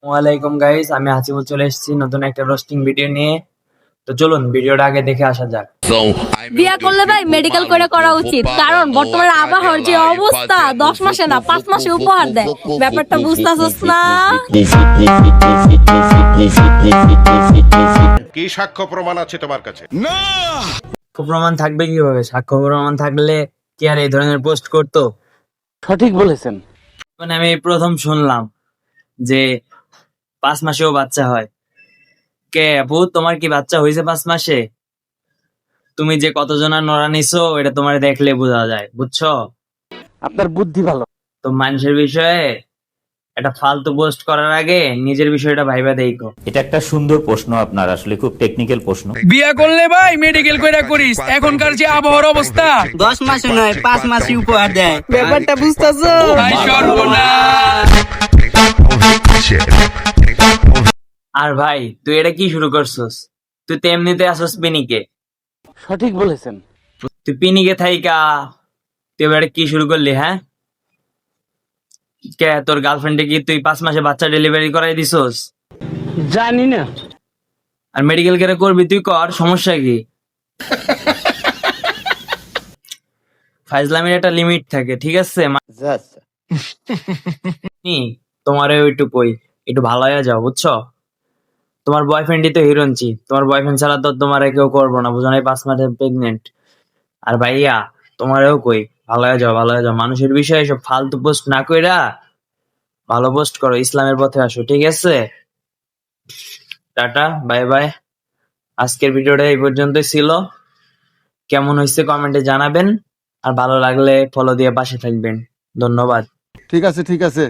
ওয়ালাইকুম গাইস, আমি হাসিবুল চলে এসেছি নতুন একটা রোস্টিং ভিডিও নিয়ে। তো চলুন ভিডিওটা আগে দেখে আসা যাক। বিয়া করলে ভাই মেডিকেল করে করা উচিত, কারণ বর্তমানে আবহাওয়ার যে অবস্থা 10 মাসে না 5 মাসে উপহার দেয়। ব্যাপারটা বুঝতাছস না? কি সাক্ষ্য প্রমাণ আছে তোমার কাছে? সাক্ষ্য প্রমাণ থাকবে কিভাবে? সাক্ষ্য প্রমাণ থাকলে কি আর এই ধরনের পোস্ট করতো? সঠিক বলেছেন। মানে আমি প্রথম শুনলাম যে 5 মাসেও বাচ্চা হয়। কে আপু, তোমার কি বাচ্চা হয়েছে 5 মাসে? তুমি যে কতজনের নড়া নিছো এটা তোমার দেখলে বোঝা যায়, বুঝছো? আপনার বুদ্ধি ভালো। তো মানুষের বিষয়ে একটা ফালতু পোস্ট করার আগে নিজের বিষয়টা ভাইবা দেখো। এটা একটা সুন্দর প্রশ্ন, আপনার আসলে খুব টেকনিক্যাল প্রশ্ন। বিয়া করলে ভাই মেডিকেল কইরা করিস, এখনকার যে আবহাওয়ার অবস্থা 10 মাসে নয় 5 মাসে উপহার দেয়। ব্যাপারটা বুঝতেছো? ভাই সর্বনাশ। আর ভাই তুই এটা কি শুরু করছস? তুই তো এমনিতে আসস পিনিকে। সঠিক বলেছেন। তুই পিনিকে থাইকা তুই এবার কি শুরু করলি? হ্যাঁ, কে তোর গার্লফ্রেন্ডে কি তুই 5 মাসে বাচ্চা ডেলিভারি করাই দিছস? জানি না। আর মেডিকেল কেয়ারে করবি, তুই কর, সমস্যা কি? ফাইজলামের একটা লিমিট থাকে, ঠিক আছে? তোমারও একটু কই, একটু ভালো হয়ে যাও, বুঝছো? তোমার বয়ফ্রেন্ডই তো হিরোইনচি, তোমার বয়ফ্রেন্ড ছাড়া তো তোমার কেউ করবো না, বুঝো না? 5 মাসে প্রেগনেন্ট। আর ভাইয়া তোমারও কই, ভালো হয়ে যাও, ভালো হয়ে যাও। মানুষের বিষয়ে সব ফালতু পোস্ট না কইরা ভালো পোস্ট করো, ইসলামের পথে আসো, ঠিক আছে? Tata, bye bye. আজকের ভিডিওটা এই পর্যন্তই ছিল। কেমন হয়েছে কমেন্টে জানাবেন, আর ভালো লাগলে ফলো দিয়ে পাশে থাকবেন। ধন্যবাদ। ঠিক আছে।